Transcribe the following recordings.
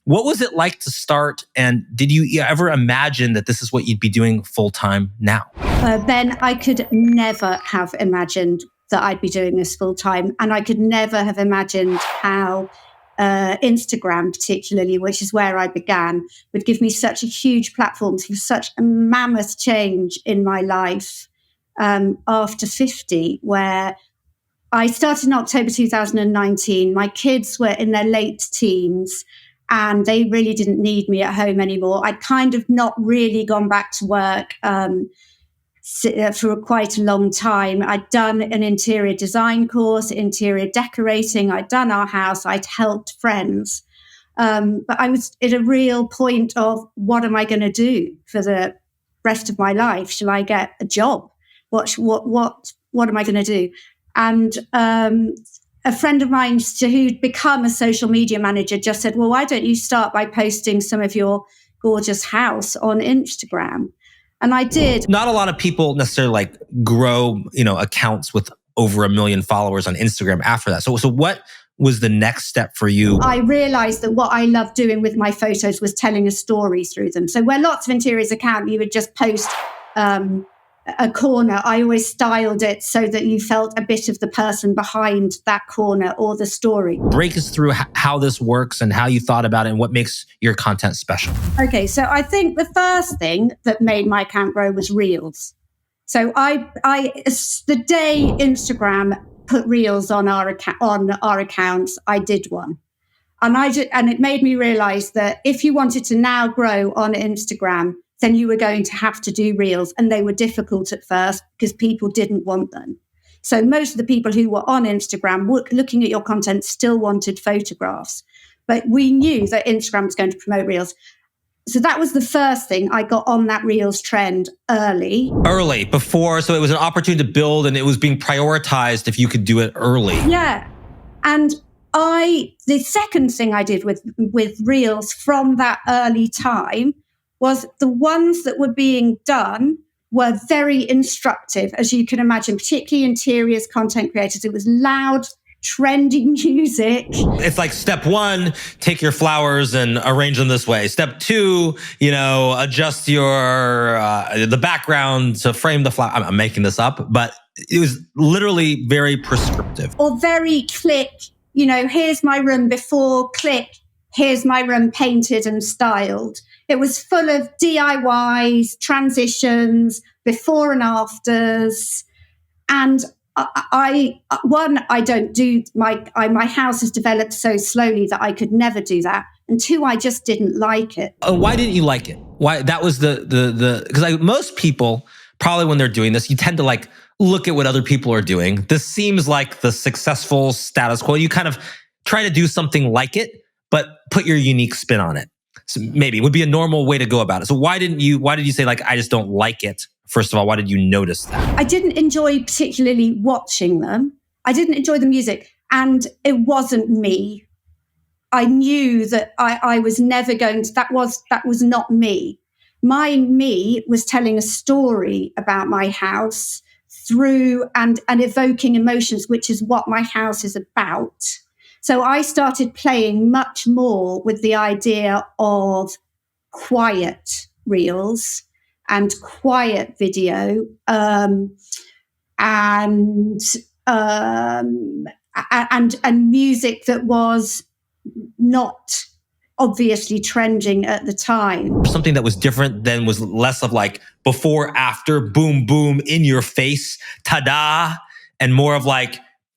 What was it like to start? And did you ever imagine that this is what you'd be doing full time now? Ben, I could never have imagined that I'd be doing this full time. And I could never have imagined how Instagram particularly, which is where I began, would give me such a huge platform for such a mammoth change in my life after 50, where I started in October 2019. My kids were in their late teens and they really didn't need me at home anymore. I'd kind of not really gone back to work for quite a long time. I'd done an interior design course, interior decorating. I'd done our house. I'd helped friends. But I was at a real point of, what am I going to do for the rest of my life? Shall I get a job? What am I going to do? And a friend of mine who'd become a social media manager just said, well, why don't you start by posting some of your gorgeous house on Instagram? And I did. Not a lot of people necessarily grow, accounts with over 1 million followers on Instagram after that. So what was the next step for you? I realized that what I loved doing with my photos was telling a story through them. So where lots of interiors account, you would just post a corner. I always styled it so that you felt a bit of the person behind that corner or the story. Break us through how this works and how you thought about it and what makes your content special. Okay, so I think the first thing that made my account grow was Reels. So the day Instagram put Reels on our accounts, I did one. And it made me realize that if you wanted to now grow on Instagram, then you were going to have to do Reels. And they were difficult at first because people didn't want them. So most of the people who were on Instagram looking at your content still wanted photographs. But we knew that Instagram was going to promote Reels. So that was the first thing. I got on that Reels trend early. Before. So it was an opportunity to build and it was being prioritized if you could do it early. Yeah. And the second thing I did with Reels from that early time was the ones that were being done were very instructive, as you can imagine, particularly interiors content creators. It was loud, trendy music. It's like step 1, take your flowers and arrange them this way. Step 2, adjust the background to frame the flower. I'm making this up, but it was literally very prescriptive. Or very click, here's my room before, click, here's my room painted and styled. It was full of DIYs, transitions, before and afters. And my house has developed so slowly that I could never do that. And 2, I just didn't like it. Why didn't you like it? Why? That was because most people, probably when they're doing this, you tend to look at what other people are doing. This seems like the successful status quo. You kind of try to do something like it, but put your unique spin on it. So maybe it would be a normal way to go about it. So why did you say I just don't like it? First of all, why did you notice that? I didn't enjoy particularly watching them. I didn't enjoy the music, and it wasn't me. I knew that I was never going to, that was not me. Me was telling a story about my house through and evoking emotions, which is what my house is about. So I started playing much more with the idea of quiet Reels and quiet video, and music that was not obviously trending at the time. Something that was different then was less of before, after, boom, boom, in your face, ta-da, and more of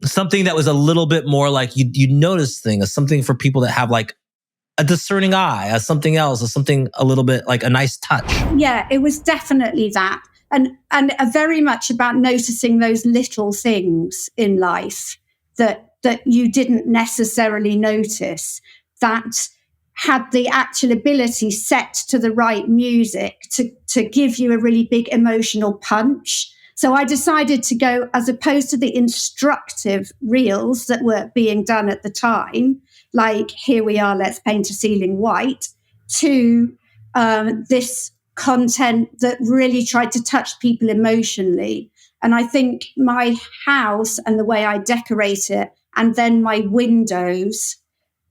something that was a little bit more you notice things, as something for people that have a discerning eye, as something else, as something a little bit a nice touch. Yeah, it was definitely that. And very much about noticing those little things in life that you didn't necessarily notice, that had the actual ability set to the right music to give you a really big emotional punch. So I decided to go, as opposed to the instructive Reels that were being done at the time, here we are, let's paint a ceiling white, to this content that really tried to touch people emotionally. And I think my house and the way I decorate it, and then my windows,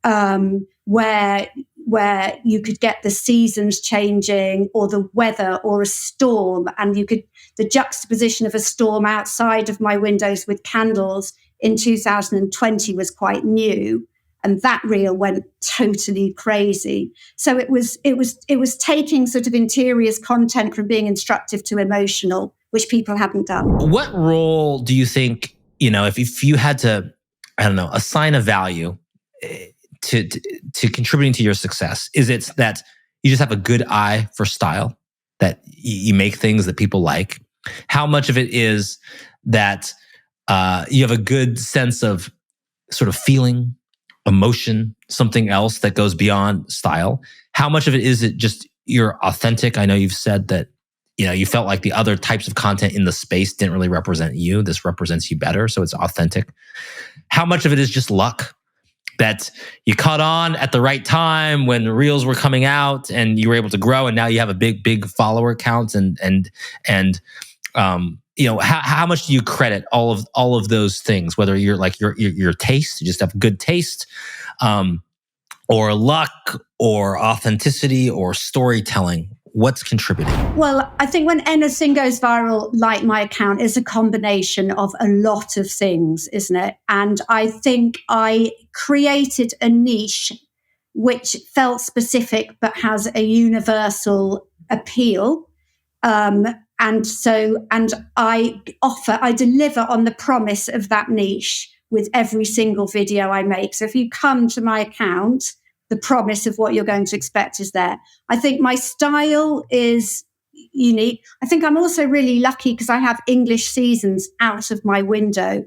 where where you could get the seasons changing or the weather or a storm, and the juxtaposition of a storm outside of my windows with candles in 2020 was quite new. And that reel went totally crazy. So it was taking sort of interiors content from being instructive to emotional, which people haven't done. What role do you think, if you had to, I don't know, assign a value to contributing to your success? Is it that you just have a good eye for style, that you make things that people like? How much of it is that you have a good sense of sort of feeling, emotion, something else that goes beyond style? How much of it is it just you're authentic? I know you've said that you felt like the other types of content in the space didn't really represent you. This represents you better, so it's authentic. How much of it is just luck, that you caught on at the right time when reels were coming out and you were able to grow, and now you have a big follower count, and how much do you credit all of those things? Whether you're like your taste, you just have good taste, or luck, or authenticity, or storytelling. What's contributing? Well, I think when anything goes viral, like my account, is a combination of a lot of things, isn't it? And I think I created a niche which felt specific but has a universal appeal. And I deliver on the promise of that niche with every single video I make. So if you come to my account, the promise of what you're going to expect is there. I think my style is unique. I think I'm also really lucky because I have English seasons out of my window.